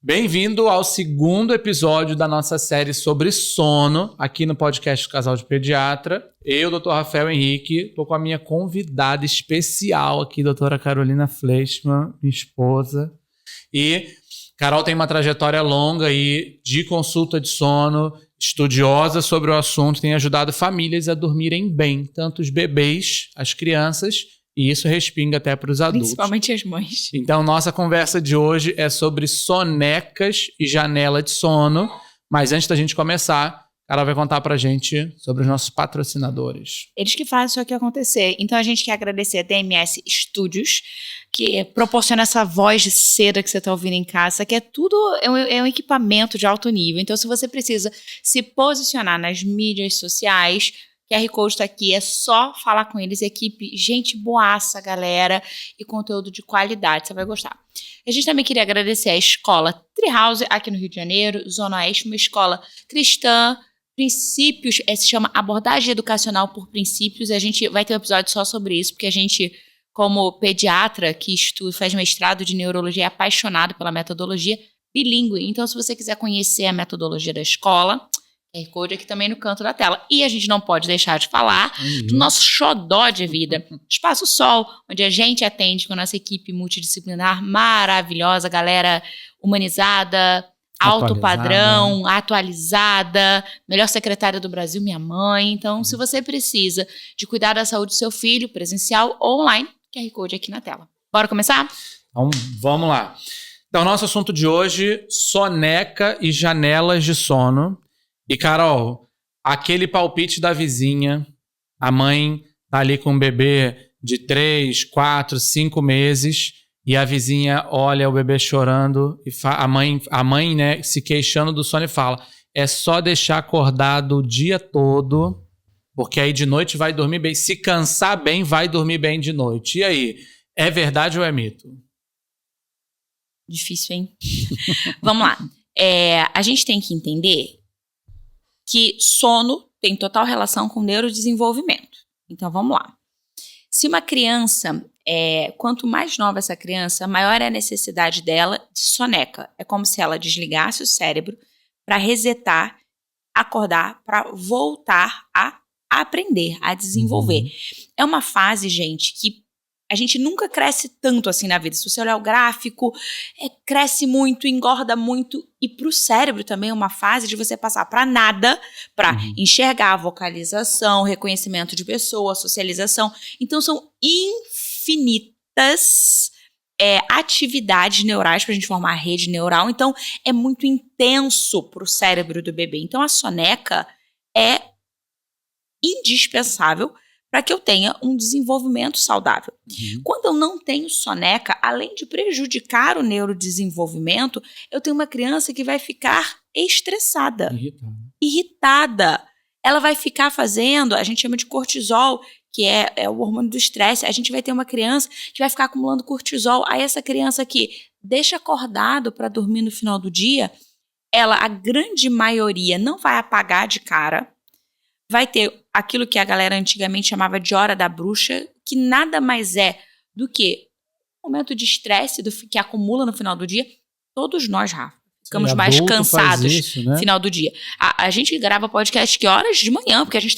Bem-vindo ao segundo episódio da nossa série sobre sono, aqui no podcast Casal de Pediatra. Eu, Dr. Rafael Henrique, estou com a minha convidada especial aqui, doutora Carolina Fleischmann, minha esposa. E Carol tem uma trajetória longa aí de consulta de sono, estudiosa sobre o assunto, tem ajudado famílias a dormirem bem, tanto os bebês, as crianças, e isso respinga até para os adultos. Principalmente as mães. Então, nossa conversa de hoje é sobre sonecas e janela de sono. Mas antes da gente começar, ela vai contar pra gente sobre os nossos patrocinadores. Eles que fazem isso aqui acontecer. Então, a gente quer agradecer a DMS Studios, que proporciona essa voz de seda que você está ouvindo em casa, que é tudo, é um equipamento de alto nível. Então, se você precisa se posicionar nas mídias sociais, QR Code está aqui, é só falar com eles, equipe, gente boaça, galera, e conteúdo de qualidade, você vai gostar. A gente também queria agradecer a escola Treehouse, aqui no Rio de Janeiro, Zona Oeste, uma escola cristã, princípios, se chama Abordagem Educacional por Princípios, e a gente vai ter um episódio só sobre isso, porque a gente, como pediatra que faz mestrado de neurologia, é apaixonado pela metodologia bilíngue. Então, se você quiser conhecer a metodologia da escola, QR Code aqui também no canto da tela. E a gente não pode deixar de falar do nosso xodó de vida, Espaço Sol, onde a gente atende com a nossa equipe multidisciplinar maravilhosa, galera humanizada, alto padrão, atualizada, melhor secretária do Brasil, minha mãe. Então, se você precisa de cuidar da saúde do seu filho, presencial ou online, QR Code aqui na tela. Bora começar? Então, vamos lá. Então, nosso assunto de hoje, soneca e janelas de sono. E, Carol, aquele palpite da vizinha, a mãe tá ali com um bebê de 3, 4, 5 meses e a vizinha olha o bebê chorando e a mãe, né, se queixando do sono e fala, é só deixar acordado o dia todo, porque aí de noite vai dormir bem. Se cansar bem, vai dormir bem de noite. E aí, é verdade ou é mito? Difícil, hein? Vamos lá. A gente tem que entender que sono tem total relação com neurodesenvolvimento. Então, vamos lá. Se uma criança, quanto mais nova essa criança, maior é a necessidade dela de soneca. É como se ela desligasse o cérebro para resetar, acordar, para voltar a aprender, a desenvolver. É uma fase, gente, que a gente nunca cresce tanto assim na vida. Se você olhar o gráfico, cresce muito, engorda muito. E para o cérebro também é uma fase de você passar para nada, para enxergar, vocalização, reconhecimento de pessoa, socialização. Então, são infinitas atividades neurais para a gente formar a rede neural. Então, é muito intenso para o cérebro do bebê. Então, a soneca é indispensável para que eu tenha um desenvolvimento saudável. Quando eu não tenho soneca, além de prejudicar o neurodesenvolvimento, eu tenho uma criança que vai ficar estressada, irritada. Ela vai ficar fazendo, a gente chama de cortisol, que é o hormônio do estresse. A gente vai ter uma criança que vai ficar acumulando cortisol. Aí essa criança que deixa acordado para dormir no final do dia, a grande maioria, não vai apagar de cara, vai ter aquilo que a galera antigamente chamava de hora da bruxa, que nada mais é do que um momento de estresse que acumula no final do dia. Todos nós, Rafa, ficamos mais cansados no final do dia. A gente grava podcast que horas de manhã, porque a gente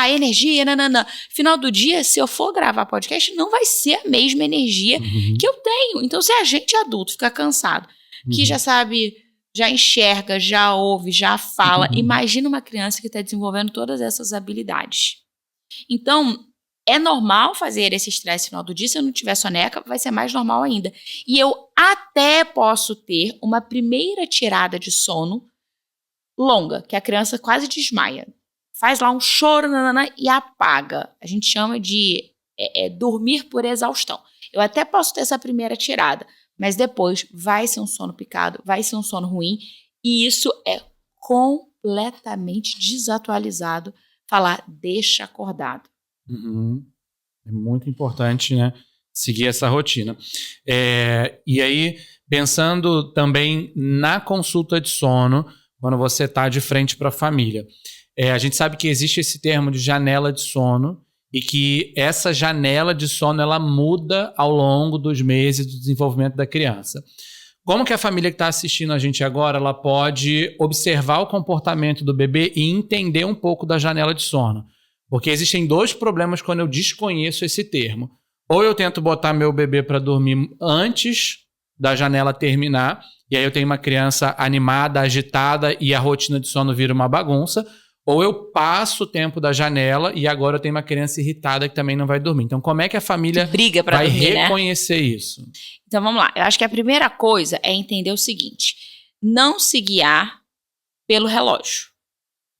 energia, nananã. Final do dia, se eu for gravar podcast, não vai ser a mesma energia que eu tenho. Então, se a gente adulto fica cansado, que já sabe, já enxerga, já ouve, já fala. Imagina uma criança que está desenvolvendo todas essas habilidades. Então, é normal fazer esse estresse no final do dia. Se eu não tiver soneca, vai ser mais normal ainda. E eu até posso ter uma primeira tirada de sono longa, que a criança quase desmaia. Faz lá um choro e apaga. A gente chama de dormir por exaustão. Eu até posso ter essa primeira tirada, mas depois vai ser um sono picado, vai ser um sono ruim, e isso é completamente desatualizado falar deixa acordado. É muito importante, né, seguir essa rotina. E aí, pensando também na consulta de sono, quando você está de frente para a família, a gente sabe que existe esse termo de janela de sono, e que essa janela de sono ela muda ao longo dos meses do desenvolvimento da criança. Como que a família que está assistindo a gente agora, ela pode observar o comportamento do bebê e entender um pouco da janela de sono? Porque existem 2 problemas quando eu desconheço esse termo. Ou eu tento botar meu bebê para dormir antes da janela terminar, e aí eu tenho uma criança animada, agitada, e a rotina de sono vira uma bagunça. Ou eu passo o tempo da janela e agora eu tenho uma criança irritada que também não vai dormir. Então, como é que a família briga pra vai dormir, reconhecer isso? Então, vamos lá. Eu acho que a primeira coisa é entender o seguinte. Não se guiar pelo relógio.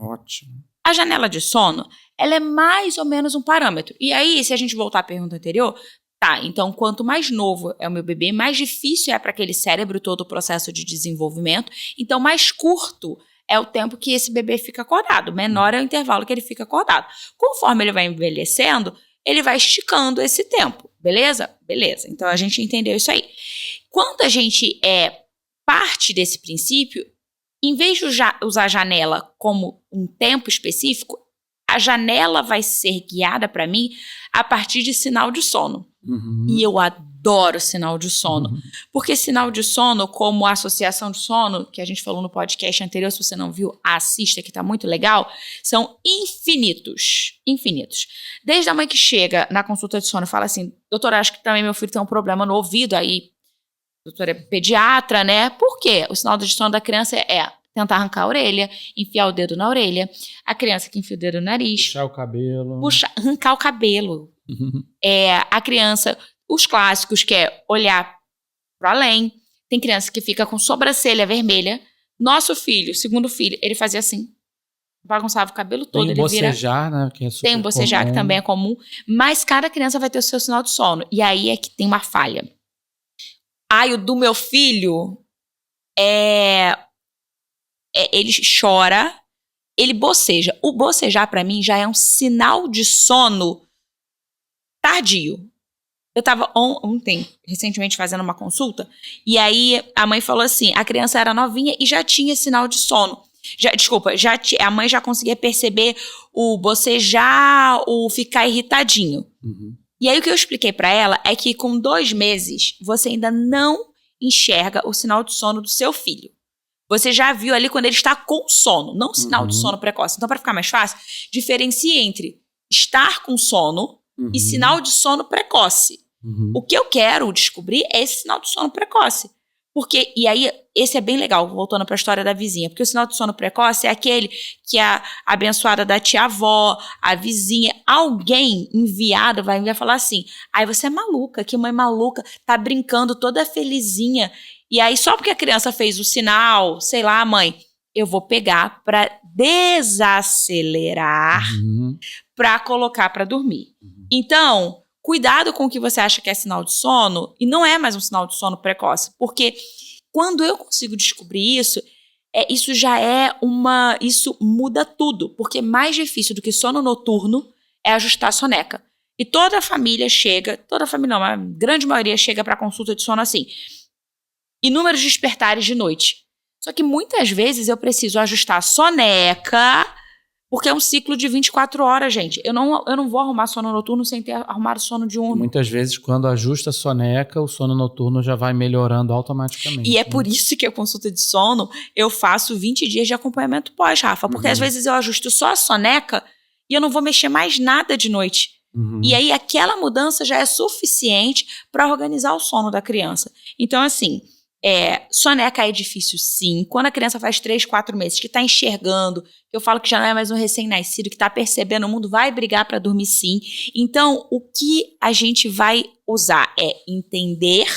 Ótimo. A janela de sono, ela é mais ou menos um parâmetro. E aí, se a gente voltar à pergunta anterior, tá, então quanto mais novo é o meu bebê, mais difícil é para aquele cérebro todo o processo de desenvolvimento. Então, mais curto é o tempo que esse bebê fica acordado. Menor é o intervalo que ele fica acordado. Conforme ele vai envelhecendo, ele vai esticando esse tempo. Beleza? Beleza. Então, a gente entendeu isso aí. Quando a gente parte desse princípio, em vez de usar a janela como um tempo específico, a janela vai ser guiada para mim a partir de sinal de sono. Uhum. E eu adoro sinal de sono. Uhum. Porque sinal de sono, como a associação de sono, que a gente falou no podcast anterior, se você não viu, assista, que tá muito legal, são infinitos. Infinitos. Desde a mãe que chega na consulta de sono e fala assim, doutora, acho que também meu filho tem um problema no ouvido, aí, doutora é pediatra, né? Por quê? O sinal de sono da criança é tentar arrancar a orelha, enfiar o dedo na orelha, a criança que enfia o dedo no nariz. Puxar o cabelo. Arrancar o cabelo. Uhum. A criança, os clássicos, que é olhar para além. Tem criança que fica com sobrancelha vermelha. Nosso filho, segundo filho, ele fazia assim. Bagunçava o cabelo todo. Tem o bocejar, né? Que é super tem o bocejar, comum. que também é comum. Mas cada criança vai ter o seu sinal de sono. E aí é que tem uma falha. O do meu filho ele chora, ele boceja. O bocejar, para mim, já é um sinal de sono tardio. Eu estava ontem, recentemente, fazendo uma consulta, e aí a mãe falou assim, a criança era novinha e já tinha sinal de sono. A mãe já conseguia perceber o bocejar, o ficar irritadinho. Uhum. E aí o que eu expliquei para ela é que com 2 meses, você ainda não enxerga o sinal de sono do seu filho. Você já viu ali quando ele está com sono, não sinal de sono precoce. Então, para ficar mais fácil, diferencie entre estar com sono e sinal de sono precoce. Uhum. O que eu quero descobrir é esse sinal de sono precoce. Porque, e aí, esse é bem legal, voltando para a história da vizinha, porque o sinal de sono precoce é aquele que a abençoada da tia-avó, a vizinha, alguém enviado vai falar assim, você é maluca, que mãe maluca, tá brincando toda felizinha. E aí, só porque a criança fez o sinal, sei lá, mãe, eu vou pegar para desacelerar, para colocar para dormir. Então, cuidado com o que você acha que é sinal de sono, e não é mais um sinal de sono precoce, porque quando eu consigo descobrir isso, isso muda tudo, porque mais difícil do que sono noturno é ajustar a soneca. E toda família não, a grande maioria chega para consulta de sono assim, inúmeros despertares de noite. Só que muitas vezes eu preciso ajustar a soneca, porque é um ciclo de 24 horas, gente. Eu não vou arrumar sono noturno sem ter arrumado sono diurno. E muitas vezes, quando ajusta a soneca, o sono noturno já vai melhorando automaticamente. E é por isso que a consulta de sono, eu faço 20 dias de acompanhamento pós, Rafa. Porque às vezes eu ajusto só a soneca e eu não vou mexer mais nada de noite. E aí aquela mudança já é suficiente para organizar o sono da criança. Então, assim, soneca é difícil sim. Quando a criança faz 3, 4 meses, que está enxergando, que eu falo que já não é mais um recém-nascido, que está percebendo o mundo, vai brigar para dormir sim. Então, o que a gente vai usar é entender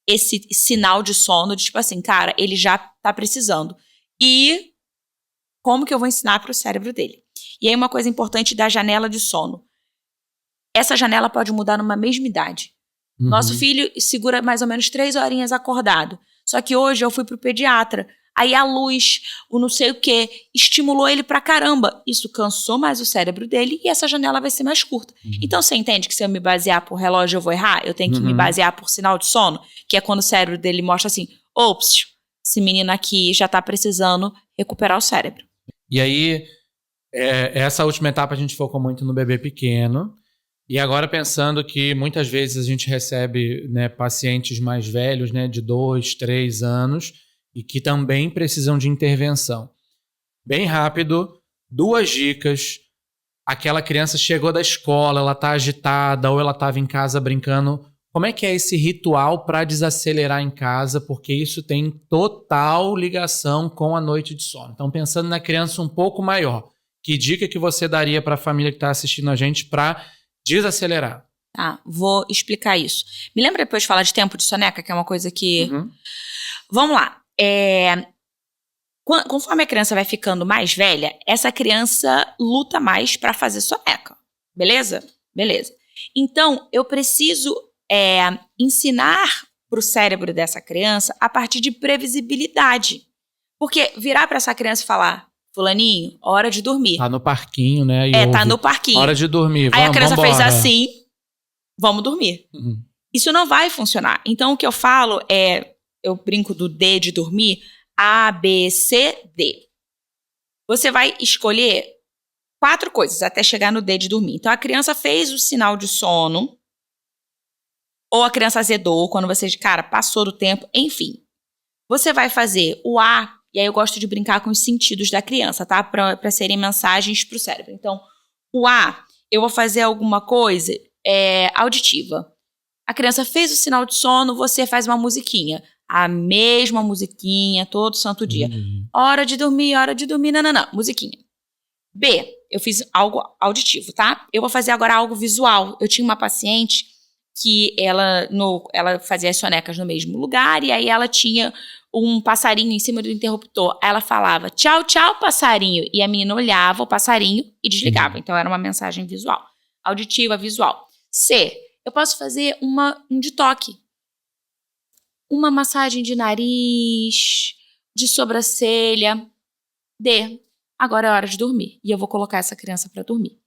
esse sinal de sono, de tipo assim, cara, ele já está precisando. E como que eu vou ensinar para o cérebro dele? E aí uma coisa importante da janela de sono. Essa janela pode mudar numa mesma idade. Nosso filho segura mais ou menos 3 horinhas acordado. Só que hoje eu fui pro pediatra. Aí a luz, o não sei o quê, estimulou ele pra caramba. Isso cansou mais o cérebro dele e essa janela vai ser mais curta. Então você entende que se eu me basear por relógio eu vou errar? Eu tenho que me basear por sinal de sono? Que é quando o cérebro dele mostra assim, ops, esse menino aqui já tá precisando recuperar o cérebro. E aí, essa última etapa a gente focou muito no bebê pequeno. E agora pensando que muitas vezes a gente recebe, né, pacientes mais velhos, né, de 2, 3 anos, e que também precisam de intervenção. Bem rápido, 2 dicas. Aquela criança chegou da escola, ela está agitada ou ela estava em casa brincando. Como é que é esse ritual para desacelerar em casa? Porque isso tem total ligação com a noite de sono. Então, pensando na criança um pouco maior, que dica que você daria para a família que está assistindo a gente para desacelerar? Tá, vou explicar isso. Me lembra depois de falar de tempo de soneca, que é uma coisa que... Vamos lá. Conforme a criança vai ficando mais velha, essa criança luta mais para fazer soneca. Beleza? Beleza. Então, eu preciso ensinar para o cérebro dessa criança a partir de previsibilidade. Porque virar para essa criança e falar, fulaninho, hora de dormir. Tá no parquinho, né? Tá no parquinho. Hora de dormir, Aí a criança vambora. fez assim, vamos dormir. Isso não vai funcionar. Então, o que eu falo eu brinco do D de dormir, A, B, C, D. Você vai escolher 4 coisas até chegar no D de dormir. Então, a criança fez o sinal de sono, ou a criança azedou, quando você, passou do tempo, enfim. Você vai fazer o A, e aí eu gosto de brincar com os sentidos da criança, tá? Para serem mensagens para o cérebro. Então, o A, eu vou fazer alguma coisa auditiva. A criança fez o sinal de sono, você faz uma musiquinha. A mesma musiquinha, todo santo dia. Hora de dormir, nananã, musiquinha. B, eu fiz algo auditivo, tá? Eu vou fazer agora algo visual. Eu tinha uma paciente que ela fazia as sonecas no mesmo lugar e aí ela tinha um passarinho em cima do interruptor. Aí ela falava, tchau, tchau, passarinho. E a menina olhava o passarinho e desligava. Então, era uma mensagem visual. Auditiva, visual. C, eu posso fazer um de toque. Uma massagem de nariz, de sobrancelha. D, agora é hora de dormir. E eu vou colocar essa criança para dormir.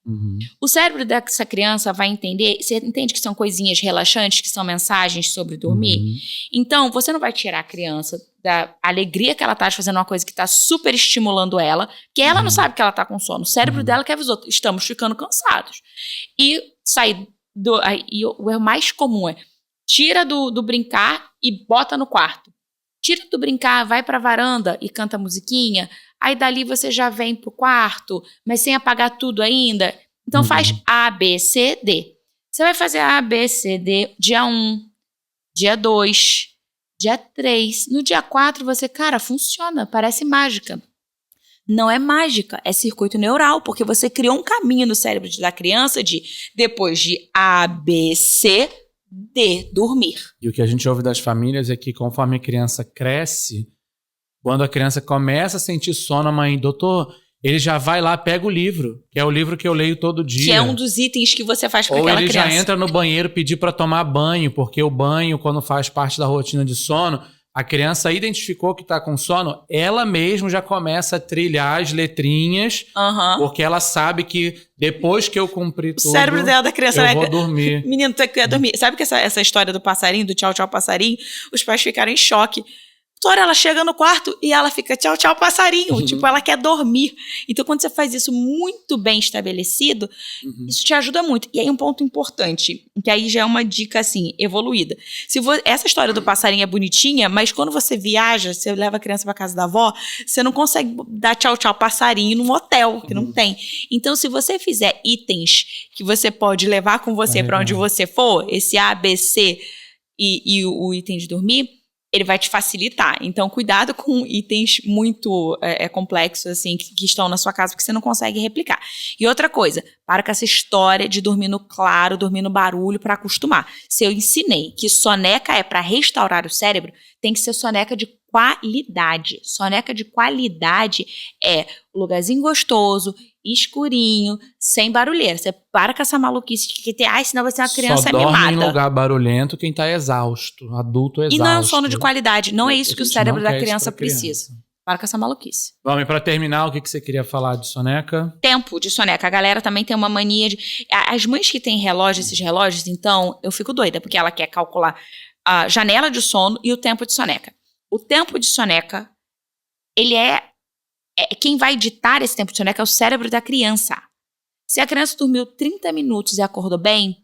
O cérebro dessa criança vai entender... Você entende que são coisinhas relaxantes, que são mensagens sobre dormir? Então, você não vai tirar a criança da alegria que ela tá de fazer uma coisa que tá super estimulando ela, que ela não sabe que ela tá com sono. O cérebro dela que avisou, estamos ficando cansados. E sair o erro mais comum tira do brincar e bota no quarto. Tira do brincar, vai pra varanda e canta musiquinha. Aí dali você já vem pro quarto, mas sem apagar tudo ainda. Então faz A, B, C, D. Você vai fazer A, B, C, D dia 1, dia 2, dia 3. No dia 4 você, funciona, parece mágica. Não é mágica, é circuito neural, porque você criou um caminho no cérebro da criança de, depois de A, B, C, D, dormir. E o que a gente ouve das famílias é que conforme a criança cresce, quando a criança começa a sentir sono, a mãe, doutor, ele já vai lá, pega o livro, que é o livro que eu leio todo dia. Que é um dos itens que você faz com aquela criança. Ou ele já entra no banheiro pedir para tomar banho, porque o banho, quando faz parte da rotina de sono, a criança identificou que está com sono, ela mesma já começa a trilhar as letrinhas, porque ela sabe que depois que eu cumprir tudo, o cérebro dela da criança, eu vou dormir. Menino, tu quer dormir. Sabe que essa história do passarinho, do tchau, tchau, passarinho, os pais ficaram em choque. Doutora, ela chega no quarto e ela fica tchau, tchau, passarinho. Tipo, ela quer dormir. Então, quando você faz isso muito bem estabelecido, isso te ajuda muito. E aí, um ponto importante, que aí já é uma dica, assim, evoluída. Essa história do passarinho é bonitinha, mas quando você viaja, você leva a criança pra casa da avó, você não consegue dar tchau, tchau, passarinho num hotel, que não tem. Então, se você fizer itens que você pode levar com você pra onde você for, esse A, B, C e o item de dormir, ele vai te facilitar. Então, cuidado com itens muito complexos, assim, que estão na sua casa, porque você não consegue replicar. E outra coisa, para com essa história de dormir no claro, dormir no barulho, para acostumar. Se eu ensinei que soneca é para restaurar o cérebro, tem que ser soneca de qualidade. Soneca de qualidade é um lugarzinho gostoso, escurinho, sem barulheira. Você para com essa maluquice que tem, senão vai ser uma criança mimada. Só dorme em lugar barulhento quem tá exausto, adulto exausto. E não é um sono de qualidade, não é isso que o cérebro da criança precisa. Para com essa maluquice. Vamos, e pra terminar, o que você queria falar de soneca? Tempo de soneca. A galera também tem uma mania de... As mães que têm esses relógios, então, eu fico doida, porque ela quer calcular a janela de sono e o tempo de soneca. O tempo de soneca, ele quem vai ditar esse tempo de soneca é o cérebro da criança. Se a criança dormiu 30 minutos e acordou bem,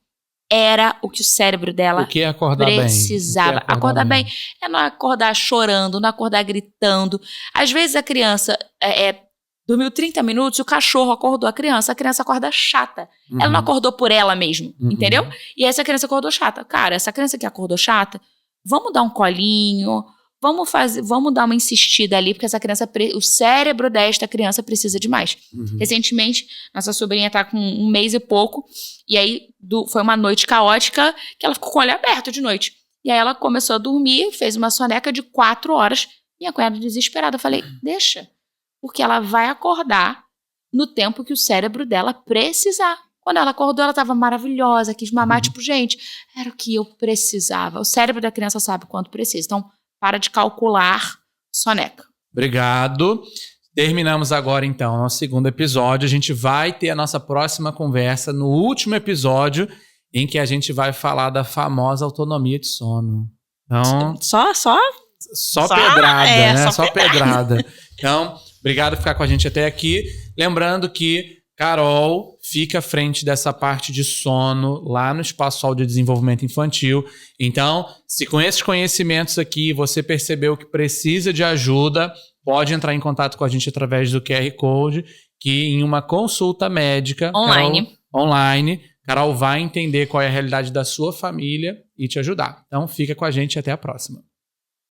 era o que o cérebro dela O que é acordar precisava. bem? Acordar bem é não acordar chorando, não acordar gritando. Às vezes a criança dormiu 30 minutos e o cachorro acordou a criança acorda chata. Ela não acordou por ela mesmo, entendeu? E essa criança acordou chata. Cara, essa criança que acordou chata, vamos dar um colinho, vamos dar uma insistida ali, porque essa criança, o cérebro desta criança precisa de mais. Recentemente, nossa sobrinha tá com 1 mês e pouco, e aí foi uma noite caótica que ela ficou com o olho aberto de noite. E aí ela começou a dormir, fez uma soneca de 4 horas, minha cunhada desesperada. Eu falei, deixa, porque ela vai acordar no tempo que o cérebro dela precisar. Quando ela acordou, ela estava maravilhosa, quis mamar, tipo, gente, era o que eu precisava. O cérebro da criança sabe quanto precisa. Então, para de calcular soneca. Obrigado. Terminamos agora, então, nosso segundo episódio. A gente vai ter a nossa próxima conversa no último episódio, em que a gente vai falar da famosa autonomia de sono. Então, só pedrada, né? Só pedrada. Então, obrigado por ficar com a gente até aqui. Lembrando que Carol fica à frente dessa parte de sono lá no Espaço Áudio de Desenvolvimento Infantil. Então, se com esses conhecimentos aqui você percebeu que precisa de ajuda, pode entrar em contato com a gente através do QR Code, que em uma consulta médica Carol vai entender qual é a realidade da sua família e te ajudar. Então, fica com a gente e até a próxima.